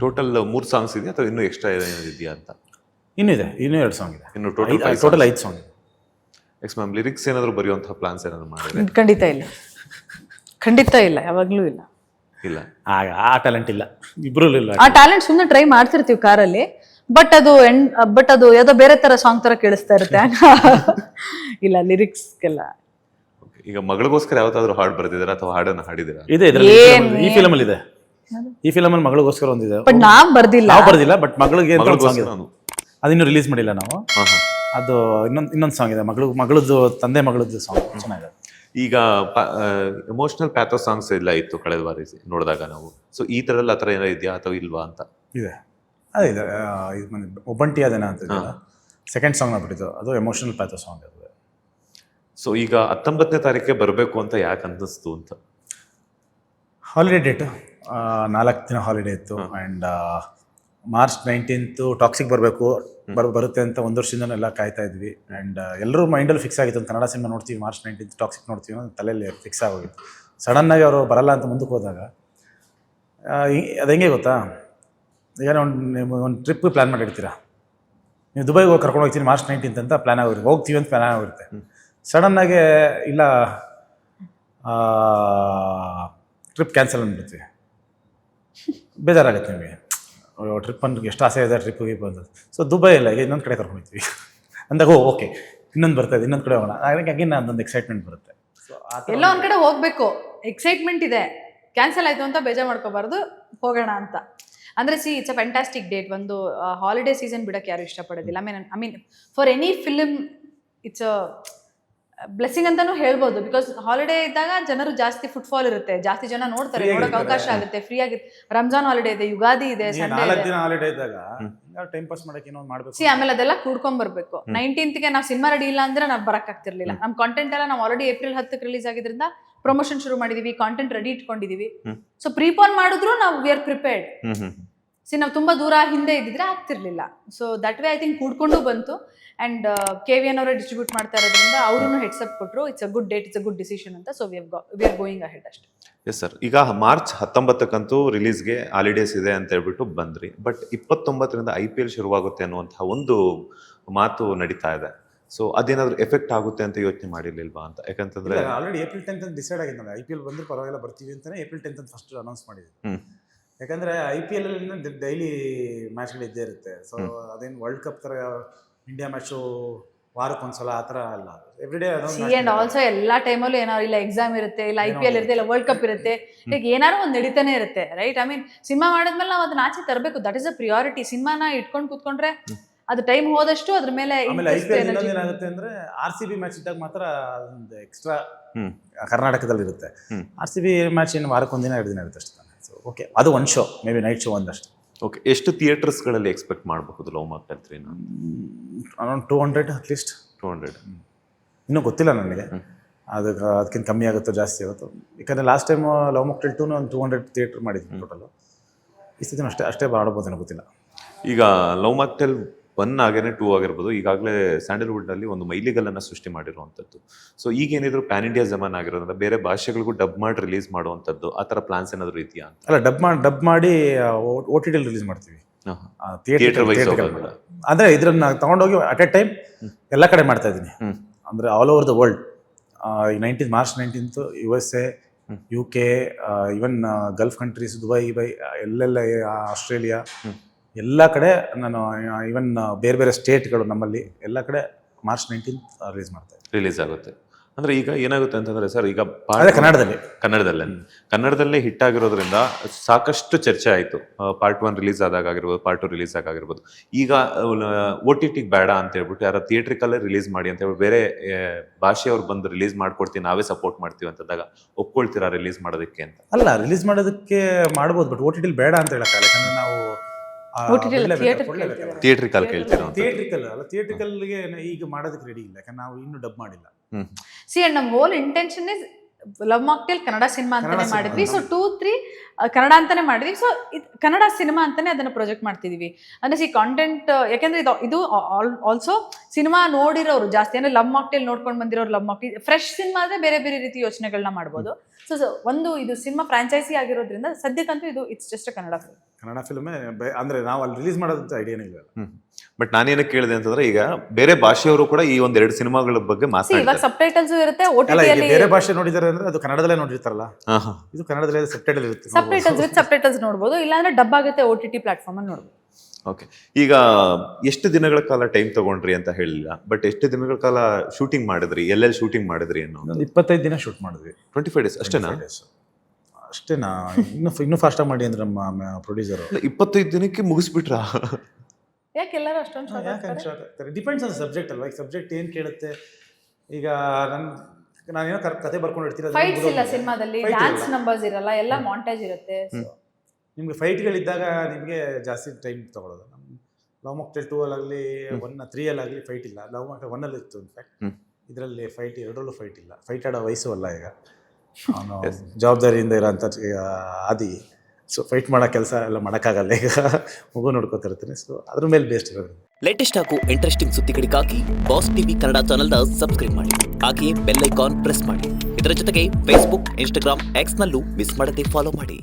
Total 3 songs ಇದೆಯಾ ಅಥವಾ ಇನ್ನೂ ಎಕ್ಸ್ಟ್ರಾ ಇದೆಯಾ ಅಂತ? ಇನ್ನೂ 2 ಸಾಂಗ್ ಇದೆ. ಇನ್ನು ಟೋಟಲ್ 5 ಸಾಂಗ್ ಇದೆ. ಎಕ್ಸ್ ಮ್ಯಾಮ್, ಲಿರಿಕ್ಸ್ ಏನಾದರೂ ಬರೆಯುವಂತಹ ಪ್ಲಾನ್ಸ್ ಏನಾದ್ರು ಮಾಡಿದ್ರೆ? ಖಂಡಿತ ಇಲ್ಲ, ಯಾವಾಗ್ಲೂ ಇಲ್ಲ. ಇಲ್ಲ, ಆ ಟ್ಯಾಲೆಂಟ್ ಇಲ್ಲ, ಇಬ್ರು ಇಲ್ಲ. ಆ ಟ್ಯಾಲೆಂಟ್ ಸುಮ್ಮನೆ ಟ್ರೈ ಮಾಡ್ತಿರ್ತೀವಿ ಕಾರಲ್ಲಿ, ಬಟ್ ಅದು ಯಾವುದೋ ಬೇರೆ ತರ ಸಾಂಗ್ ತರ ಕೇಳಿಸ್ತಾ ಇರುತ್ತೆ. ಇಲ್ಲ, ಲಿರಿಕ್ಸ್ಗೆಲ್ಲ. ಈಗ ಮಗಳಿಗೋಸ್ಕರ ಯಾವತ್ತಾದ್ರೂ ಹಾಡು ಬರ್ದಿದ್ದೀರಾ ಅಥವಾ ಹಾಡನ್ನು ಹಾಡಿದ್ದೀರಾ? ಇದೆ, ಈ ಫಿಲಮ್ ಅಲ್ಲಿ ಇದೆ. ಈ ಫಿಲಮ್ ಅಲ್ಲಿ ಮಗಳಿಗೋಸ್ಕರ ಒಂದಿದೆ, ಬಟ್ ನಾವು ಬರ್ದಿಲ್ಲ. ಬಟ್ ಮಗಳಿಗೆ ಸಾಂಗ್ ಇದೆ, ನಾನು ಅದಿನ್ನೂ ರಿಲೀಸ್ ಮಾಡಿಲ್ಲ ನಾವು. ಅದು ಇನ್ನೊಂದು ಸಾಂಗ್ ಇದೆ, ಮಗಳದ್ದು ತಂದೆ ಮಗಳದ್ದು ಸಾಂಗ್ ಚೆನ್ನಾಗಿದೆ. ಈಗ ಎಮೋಷನಲ್ ಪ್ಯಾಥೋ ಸಾಂಗ್ಸ್ ಎಲ್ಲ ಇತ್ತು ಕಳೆದ ಬಾರಿ ನೋಡಿದಾಗ ನಾವು. ಸೊ ಈ ಥರದಲ್ಲಿ ಆ ಥರ ಏನೋ ಇದೆಯಾ ಅಥವಾ ಇಲ್ವಾ ಅಂತ? ಇದೆ, ಅದಿದೆ. ಒಬ್ಬಂಟಿ ಅದೇನ ಅಂತ ಸೆಕೆಂಡ್ ಸಾಂಗ್ ಆಗ್ಬಿಟ್ಟಿದ್ದು, ಅದು ಎಮೋಷನಲ್ ಪ್ಯಾಥೋ ಸಾಂಗ್ ಅದು. ಸೊ ಈಗ 19ನೇ ತಾರೀಕಿಗೆ ಬರಬೇಕು ಅಂತ ಯಾಕೆ ಅನ್ನಿಸ್ತು ಅಂತ? ಹಾಲಿಡೇ ಡೇಟು, 4 ದಿನ ಹಾಲಿಡೇ ಇತ್ತು. ಆ್ಯಂಡ್ March 19th ಟಾಕ್ಸಿಕ್ ಬರಬೇಕು, ಬರುತ್ತೆ ಅಂತ 1 ವರ್ಷದಿಂದ ಎಲ್ಲ ಕಾಯ್ತಾ ಇದ್ವಿ. ಆ್ಯಂಡ್ ಎಲ್ಲರೂ ಮೈಂಡಲ್ಲಿ ಫಿಕ್ಸ್ ಆಗಿತ್ತು, ಒಂದು ಕನ್ನಡ ಸಿನಿಮಾ ನೋಡ್ತೀವಿ, March 19th ಟಾಕ್ಸಿಕ್ ನೋಡ್ತೀವಿ ಅನ್ನೋ ತಲೆಯಲ್ಲಿ ಫಿಕ್ಸ್ ಆಗೋಗಿತ್ತು. ಸಡನ್ನಾಗಿ ಅವರು ಬರಲ್ಲ ಅಂತ ಮುಂದಕ್ಕೆ ಹೋದಾಗ ಅದು ಹೆಂಗೆ ಗೊತ್ತಾ, ಈಗ ಒಂದು ಟ್ರಿಪ್ ಪ್ಲ್ಯಾನ್ ಮಾಡಿರ್ತೀರಾ, ನೀವು ದುಬೈಗೆ ಹೋಗಿ ಕರ್ಕೊಂಡು ಹೋಗ್ತೀನಿ March 19th ಅಂತ ಪ್ಲ್ಯಾನ್ ಆಗಿರುತ್ತೆ, ಹೋಗ್ತೀವಿ ಅಂತ ಪ್ಲ್ಯಾನ್ ಆಗಿರುತ್ತೆ. ಸಡನ್ನಾಗೆ ಇಲ್ಲ, ಟ್ರಿಪ್ ಕ್ಯಾನ್ಸಲ್ ಅಂದ್ಬಿಡ್ತೀವಿ, ಬೇಜಾರಾಗುತ್ತೆ ನಿಮಗೆ. ಟ್ರಿಪ್ ಅಂದ್ರೆ ಎಷ್ಟು ಆಸೆ ಇದೆ ಟ್ರಿಪ್ಗೆ ಬಂದದ್ದು. ಸೊ ದುಬೈ ಇಲ್ಲ, ಈಗ ಇನ್ನೊಂದು ಕಡೆ ಕರ್ಕೊಂಡು ಹೋಗ್ತೀವಿ ಅಂದಾಗ ಓಕೆ ಇನ್ನೊಂದು ಬರ್ತಾಯಿದೆ, ಇನ್ನೊಂದು ಕಡೆ ಹೋಗೋಣ, ಹಾಗಾಗಿ ಅದೊಂದು ಎಕ್ಸೈಟ್ಮೆಂಟ್ ಬರುತ್ತೆ. ಸೊ ಎಲ್ಲ ಒಂದು ಕಡೆ ಹೋಗ್ಬೇಕು, ಎಕ್ಸೈಟ್ಮೆಂಟ್ ಇದೆ, ಕ್ಯಾನ್ಸಲ್ ಆಯಿತು ಅಂತ ಬೇಜಾರು ಮಾಡ್ಕೋಬಾರ್ದು, ಹೋಗೋಣ ಅಂತ. ಅಂದರೆ ಇಟ್ಸ್ ಅ ಫ್ಯಾಂಟಾಸ್ಟಿಕ್ ಡೇಟ್. ಒಂದು ಹಾಲಿಡೇ ಸೀಸನ್ ಬಿಡೋಕ್ಕೆ ಯಾರು ಇಷ್ಟಪಡೋದಿಲ್ಲ. I mean for any film it's a blessing ಅಂತಾನೂ ಹೇಳ್ಬೋದು. ಬಿಕಾಸ್ ಹಾಲಿಡೇ ಇದ್ದಾಗ ಜನರು ಜಾಸ್ತಿ ಫುಟ್ಫಾಲ್ ಇರುತ್ತೆ, ಜಾಸ್ತಿ ಜನ ನೋಡ್ತಾರೆ, ನೋಡೋಕೆ ಅವಕಾಶ ಆಗುತ್ತೆ, ಫ್ರೀ ಆಗಿ. ರಂಜಾನ್ ಹಾಲಿಡೇ ಇದೆ, ಯುಗಾದಿ ಇದೆ, ಸಂಡೇ ಇದೆ, ಹಾಲಿಡೇ ಇದ್ದಾಗ ಟೈಮ್ ಪಾಸ್ ಮಾಡಕ್ಕೆ ಏನೋ ಮಾಡಬೇಕು. ಆಮೇಲೆ ಅದೆಲ್ಲ ಕೂಡ್ಕೊಂಡ್ಬರ್ಬೇಕು. 19th ನಾವು ಸಿನಿಮಾ ರೆಡಿ ಇಲ್ಲ ಅಂದ್ರೆ ನಾವು ಬರಕ್ಕಾಗ್ತಿರ್ಲಿಲ್ಲ. ನಮ್ಮ ಕಾಂಟೆಂಟ್ ಎಲ್ಲ ನಾವು ಆಲ್ರೆಡಿ April 10ಕ್ಕೆ ರಿಲೀಸ್ ಆಗಿದ್ರಿಂದ ಪ್ರಮೋಷನ್ ಶುರು ಮಾಡಿದೀವಿ, ಕಾಂಟೆಂಟ್ ರೆಡಿ ಇಟ್ಕೊಂಡಿದೀವಿ. ಸೊ ಪ್ರೀಪೋನ್ ಮಾಡಿದ್ರು ನಾವು ವಿ ಆರ್ ಪ್ರಿಪೇರ್ಡ್. ನಾವು ತುಂಬಾ ದೂರ ಹಿಂದೆ ಇದ್ದಿದ್ರೆ ಆಗ್ತಿರ್ಲಿಲ್ಲ. So that way I think ಕೂಡ್ಕೊಂಡು ಬಂತು. ಅಂಡ್ KVN ಅವರೇ ಡಿಸ್ಟ್ರಿಬ್ಯೂಟ್ ಮಾಡ್ತಾ ಇರೋದ್ರಿಂದ ಅವರು ಹೆಡ್ಸಪ್ ಕೊಟ್ಟರು, it's a good date, it's a good decision ಅಂತ. So we are going ahead ಅಷ್ಟೇ. Yes sir. ಈಗ March 19ಕ್ಕಂತೂ ರಿಲೀಸ್ಗೆ ಹಾಲಿಡೇಸ್ ಇದೆ ಅಂತ ಹೇಳ್ಬಿಟ್ಟು ಬಂದ್ರಿ, ಬಟ್ 29ರಿಂದ IPL ಶುರುವಾಗುತ್ತೆ ಅನ್ನುವಂತಹ ಒಂದು ಮಾತು ನಡೀತಾ ಇದೆ. ಸೊ ಅದೇನಾದ್ರೂ ಎಫೆಕ್ಟ್ ಆಗುತ್ತೆ ಅಂತ ಯೋಚನೆ ಮಾಡಿರ್ಲಿಲ್ವಾ ಅಂತ? ಯಾಕಂತಂದ್ರೆ ಆಲ್ರೆಡಿ April 10th ಅಂತ ಡಿಸೈಡ್ ಆಗಿದೆ. IPL ಬಂದ್ರೆ ಪರವಾಗಿಲ್ಲ ಬರ್ತೀವಿ ಅಂತಾನೆ April 10th ಅಂತ ಫಸ್ಟ್ ಅನೌನ್ಸ್ ಮಾಡಿದ್ವಿ. ಯಾಕಂದ್ರೆ IPL ಅಲ್ಲಿ ಡೈಲಿ ಮ್ಯಾಚ್ಗಳು ಇದ್ದೇ ಇರುತ್ತೆ. ಸೊ ಅದೇನು ವರ್ಲ್ಡ್ ಕಪ್ ತರ ಇಂಡಿಯಾ ಮ್ಯಾಚು ವಾರಕ್ಕೊಂದ್ಸಲ ಆ ಥರ ಅಲ್ಲ, ಎವ್ರಿಡೇ. ಅಂಡ್ ಆಲ್ಸೋ ಎಲ್ಲಾ ಟೈಮಲ್ಲೂ ಏನಾದ್ರು ಇಲ್ಲ ಎಕ್ಸಾಮ್ ಇರುತ್ತೆ, ಇಲ್ಲ IPL ಇರುತ್ತೆ, ಇಲ್ಲ ವರ್ಲ್ಡ್ ಕಪ್ ಇರುತ್ತೆ, ಈಗ ಏನಾದ್ರು ಒಂದು ನಡೀತಾನೆ ಇರುತ್ತೆ, ರೈಟ್? ಐ ಮೀನ್ ಸಿನಿಮಾ ಮಾಡಿದ್ಮೇಲೆ ನಾವು ಅದನ್ನ ಆಚೆ ತರಬೇಕು, ದಟ್ ಇಸ್ ಅ ಪ್ರಿಯಾರಿಟಿ. ಸಿನಿಮಾನ ಇಟ್ಕೊಂಡು ಕೂತ್ಕೊಂಡ್ರೆ ಅದು ಟೈಮ್ ಹೋದಷ್ಟು ಅದ್ರ ಮೇಲೆ. IPL ಏನಾಗುತ್ತೆ ಅಂದ್ರೆ RCB ಮ್ಯಾಚ್ ಇದ್ದಾಗ ಮಾತ್ರ ಒಂದು ಎಕ್ಸ್ಟ್ರಾ ಕರ್ನಾಟಕದಲ್ಲಿ ಇರುತ್ತೆ. RCB ಮ್ಯಾಚ್ ಏನು ವಾರಕ್ಕೊಂದಿನ 2 ದಿನ ಇರುತ್ತೆ ಅಷ್ಟೇ. ಸೊ ಓಕೆ, ಅದು ಒಂದು show, may be night show ಒಂದಷ್ಟು. ಓಕೆ, ಎಷ್ಟು ಥಿಯೇಟರ್ಸ್ಗಳಲ್ಲಿ ಎಕ್ಸ್ಪೆಕ್ಟ್ ಮಾಡಬಹುದು ಲವ್ ಮಾಕ್ಟೇಲ್ 3? Around 200 at least. 200 ಇನ್ನೂ ಗೊತ್ತಿಲ್ಲ ನನಗೆ, ಅದಕ್ಕಿಂತ ಕಮ್ಮಿ ಆಗುತ್ತೋ ಜಾಸ್ತಿ ಆಗುತ್ತೋ. ಯಾಕಂದರೆ ಲಾಸ್ಟ್ ಟೈಮ್ ಲವ್ ಮಾಕ್ಟೇಲ್ 2 ಒಂದು 200 ಥಿಯೇಟರ್ ಮಾಡಿದ್ವಿ ಟೋಟಲು. ಈ ಸತಿ ಅಷ್ಟೇ ಮಾಡ್ಬೋದು ಅನ್ನೋ ಗೊತ್ತಿಲ್ಲ. ಈಗ ಲವ್ ಮಾಕ್ಟೇಲ್ 1 ಆಗೇನೆ 2 ಆಗಿರ್ಬೋದು, ಈಗಾಗಲೇ ಸ್ಯಾಂಡಲ್ವುಡ್ನಲ್ಲಿ ಒಂದು ಮೈಲಿಗಲ್ಲನ್ನು ಸೃಷ್ಟಿ ಮಾಡಿರುವಂಥದ್ದು. ಸೊ ಈಗೇನಿದ್ರು ಪ್ಯಾನ್ ಇಂಡಿಯಾ ಜಮಾನ್ ಆಗಿರೋದ್ರಿಂದ ಬೇರೆ ಭಾಷೆಗಳಿಗೂ ಡಬ್ ಮಾಡಿ ರಿಲೀಸ್ ಮಾಡುವಂಥದ್ದು, ಆ ಥರ ಪ್ಲಾನ್ಸ್ ಏನಾದರೂ ಇದೆಯಾ ಅಂತ? ಅಲ್ಲ, ಡಬ್ ಮಾಡಿ OTT ರಿಲೀಸ್ ಮಾಡ್ತೀವಿ, ಥಿಯೇಟರ್ ವೈಸ್. ಅಂದರೆ ಇದನ್ನ ತಗೊಂಡೋಗಿ ಅಟ್ ಎ ಟೈಮ್ ಎಲ್ಲ ಕಡೆ ಮಾಡ್ತಾ ಇದ್ದೀನಿ, ಅಂದರೆ all over the world. March 19th USA, UK, even Gulf countries, Dubai, ಎಲ್ಲೆಲ್ಲ, ಆಸ್ಟ್ರೇಲಿಯಾ, ಎಲ್ಲ ಕಡೆ ನಾನು, ಈವನ್ ಬೇರೆ ಬೇರೆ ಸ್ಟೇಟ್ಗಳು ನಮ್ಮಲ್ಲಿ ಎಲ್ಲ ಕಡೆ March 19th ರಿಲೀಸ್ ಆಗುತ್ತೆ. ಅಂದ್ರೆ ಈಗ ಏನಾಗುತ್ತೆ ಅಂತಂದ್ರೆ ಸರ್, ಈಗ ಕನ್ನಡದಲ್ಲೇ ಹಿಟ್ ಆಗಿರೋದ್ರಿಂದ ಸಾಕಷ್ಟು ಚರ್ಚೆ ಆಯಿತು. Part 1 ರಿಲೀಸ್ ಆದಾಗ ಆಗಿರ್ಬೋದು, Part 2 ರಿಲೀಸ್ ಆಗಿರ್ಬೋದು. ಈಗ OTT ಬೇಡ ಅಂತ ಹೇಳ್ಬಿಟ್ಟು ಯಾರ ಥಿಯೇಟ್ರಿಕಲ್ಲೇ ರಿಲೀಸ್ ಮಾಡಿ ಅಂತ ಹೇಳ್ಬಿಟ್ಟು ಬೇರೆ ಭಾಷೆಯವ್ರು ಬಂದು ರಿಲೀಸ್ ಮಾಡ್ಕೊಡ್ತೀವಿ, ನಾವೇ ಸಪೋರ್ಟ್ ಮಾಡ್ತೀವಿ ಅಂತಂದಾಗ ಒಪ್ಕೊಳ್ತೀರಾ ರಿಲೀಸ್ ಮಾಡೋದಕ್ಕೆ ಅಂತ? ಅಲ್ಲ, ರಿಲೀಸ್ ಮಾಡೋದಕ್ಕೆ ಮಾಡ್ಬೋದು, ಬಟ್ OTT ಬೇಡ ಅಂತ ಹೇಳಕ್ಕಾಗಲ್ಲ. ಯಾಕಂದ್ರೆ ನಾವು ಥಿಯೇಟ್ರಿಕಲ್ ಕೇಳ್ತೀರಾ? ಥಿಯೇಟ್ರಿಕಲ್ಗೆ ಈಗ ಮಾಡೋದಕ್ಕೆ ರೆಡಿ ಇಲ್ಲ, ಯಾಕಂದ್ರೆ ನಾವು ಇನ್ನೂ ಡಬ್ ಮಾಡಿಲ್ಲ. ಅಂಡ್ ನಮ್ಮ whole intention is Love Mocktail Kannada cinema ಅಂತಾನೆ ಮಾಡಿದ್ವಿ. ಸೊ 2-3 ಕನ್ನಡ ಅಂತಾನೆ ಮಾಡಿದ್ವಿ. ಸೊ ಕನ್ನಡ ಸಿನಿಮಾ ಅಂತಾನೆ ಅದನ್ನ ಪ್ರೊಜೆಕ್ಟ್ ಮಾಡ್ತಿದೀವಿ. ಅಂದ್ರೆ ಕಾಂಟೆಂಟ್, ಯಾಕಂದ್ರೆ ಇದು ಆಲ್ಸೋ ಸಿನಿಮಾ ನೋಡಿರೋರು ಜಾಸ್ತಿ, ಅಂದ್ರೆ ಲವ್ ಮಾಕ್ಟೇಲ್ ನೋಡ್ಕೊಂಡು ಬಂದಿರೋರು ಲವ್ ಮಾಕ್ಟೇಲ್ ಫ್ರೆಶ್ ಸಿನಿಮಾ ಆದ್ರೆ ಬೇರೆ ಬೇರೆ ರೀತಿ ಯೋಚನೆಗಳನ್ನ ಮಾಡ್ಬೋದು. ಸೊ ಒಂದು ಇದು ಸಿನಿಮಾ ಫ್ರಾಂಚೈಸಿ ಆಗಿರೋದ್ರಿಂದ ಸದ್ಯಕ್ಕಂತೂ ಇದು ಇಟ್ಸ್ ಜಸ್ಟ್ ಕನ್ನಡ ಫಿಲ್ಮ್. ಕನ್ನಡ ಫಿಲ್ಮೇ ಅಂದರೆ ನಾವು ಅಲ್ಲಿ ರಿಲೀಸ್ ಮಾಡೋದಂತ ಐಡಿಯಾನೇ ಇಲ್ಲ. ಬಟ್ ನಾನೇನಕ್ಕೆ ಕೇಳಿದೆ ಅಂತಂದ್ರೆ ಈಗ ಬೇರೆ ಭಾಷೆಯವರು ಕೂಡ ಈ ಒಂದೆರಡು ಸಿನಿಮಾಗಳ ಬಗ್ಗೆ ಇವಾಗ ಮಾತಾಡ್ತಾರೆ. ಸಬ್ ಟೈಟಲ್ಸ್ ಇರುತ್ತೆ, ಅಲ್ಲ, ಈಗ OTT ಬೇರೆ ಭಾಷೆ ನೋಡಿದ್ದಾರೆ ಅಂದ್ರೆ ಅದು ಕನ್ನಡದಲ್ಲೇ ನೋಡಿರ್ತಾರಲ್ಲ, ಹಾ. ಇದು ಕನ್ನಡದಲ್ಲೇ ಸಬ್ಟೈಟಲ್ ಇರುತ್ತೆ. ಸಬ್ ಟೈಟಲ್ಸ್ ವಿತ್ ಸಬ್ ಟೈಟಲ್ಸ್ ನೋಡ್ಬೋದು, ಇಲ್ಲಾಂದ್ರೆ ಡಬ್ ಆಗುತ್ತೆ OTT ಪ್ಲಾಟ್ಫಾರ್ಮ್ ಅಲ್ಲಿ ನೋಡ್ಬೋದು. ಓಕೆ, ಈಗ ಎಷ್ಟು ದಿನಗಳ ಕಾಲ ಟೈಮ್ ತಗೊಂಡ್ರಿ ಅಂತ ಹೇಳಿಲ್ಲ, ಬಟ್ ಎಷ್ಟು ದಿನಗಳ ಕಾಲ ಶೂಟಿಂಗ್ ಮಾಡಿದ್ರಿ, ಎಲ್ಲೆಲ್ಲಿ ಶೂಟಿಂಗ್ ಮಾಡಿದ್ರಿ ಅನ್ನೋ? ಒಂದು 25 ದಿನ ಶೂಟ್ ಮಾಡಿದ್ವಿ. 25 days ಅಷ್ಟೇನಾ? 25 days. ಅಷ್ಟೇನಾ? ಇನ್ನೂ ಫಾಸ್ಟಾಗಿ ಮಾಡಿ ಅಂದ್ರೆ ನಮ್ಮ ಪ್ರೊಡ್ಯೂಸರು. 25 ದಿನಕ್ಕೆ ಮುಗಿಸ್ಬಿಟ್ರಾ? ಯಾಕೆ ಎಲ್ಲರೂ ಅಷ್ಟೊಂದು ಶಾಕ್ ಆಗ್ತಾರೆ? ಡಿಪೆಂಡ್ಸ್ ಆನ್ ಸಬ್ಜೆಕ್ಟ್ ಅಲ್ವಾ. ಈಗ ಸಬ್ಜೆಕ್ಟ್ ಏನು ಕೇಳುತ್ತೆ. ಈಗ ನಾನೇನೋ ಕತೆ ಬರ್ಕೊಂಡು ಇರ್ತೀನಿ, ಫೈಟ್ಸ್ ಇಲ್ಲ ಸಿನಿಮಾದಲ್ಲಿ, ಡ್ಯಾನ್ಸ್ ನಂಬರ್ಸ್ ಇರಲ್ಲ, ಎಲ್ಲ ಮಾಂಟೇಜ್ ಇರುತ್ತೆ. ನಿಮಗೆ ಫೈಟ್ಗಳಿದ್ದಾಗ ನಿಮಗೆ ಜಾಸ್ತಿ ಟೈಮ್ ತಗೊಳ್ಳೋದು. ನಮ್ಮ ಲವ್ ಮಾಕ್ಟೇಲ್ 2 ಅಲ್ಲಾಗಲಿ 3 ಅಲ್ಲಾಗಲಿ ಫೈಟ್ ಇಲ್ಲ. ಲವ್ ಮಾಕ್ಟೇಲ್ 1 ಅಲ್ಲಿ ಇತ್ತು ಇನ್ಫ್ಯಾಕ್ಟ್. ಇದರಲ್ಲಿ ಫೈಟ್, ಎರಡರಲ್ಲೂ ಫೈಟ್ ಇಲ್ಲ. ಫೈಟ್ ಆಡೋ ವಯಸ್ಸು ಅಲ್ಲ ಈಗ. ಅವನು ಜವಾಬ್ದಾರಿಯಿಂದ ಇರೋಂಥ ಆದಿ. ಸೊ ಫೈಟ್ ಮಾಡೋ ಕೆಲಸ ಎಲ್ಲ ಮಾಡೋಕ್ಕಾಗಲ್ಲ. ಈಗ ಮಗು ನೋಡ್ಕೊತಿರ್ತೀನಿ. ಸೊ ಅದ್ರ ಮೇಲೆ ಬೇಸ್ಟ್ ಇರೋದು. ಲೇಟೆಸ್ಟ್ ಹಾಗೂ ಇಂಟ್ರೆಸ್ಟಿಂಗ್ ಸುದ್ದಿಗಳಿಗಾಗಿ ಬಾಸ್ ಟಿವಿ ಕನ್ನಡ ಚಾನೆಲ್ನ ಸಬ್ಸ್ಕ್ರೈಬ್ ಮಾಡಿ. ಹಾಗೆಯೇ ಬೆಲ್ ಐಕಾನ್ ಪ್ರೆಸ್ ಮಾಡಿ. ಇದರ ಜೊತೆಗೆ ಫೇಸ್ಬುಕ್, ಇನ್ಸ್ಟಾಗ್ರಾಮ್, ಎಕ್ಸ್ನಲ್ಲೂ ಮಿಸ್ ಮಾಡದೆ ಫಾಲೋ ಮಾಡಿ.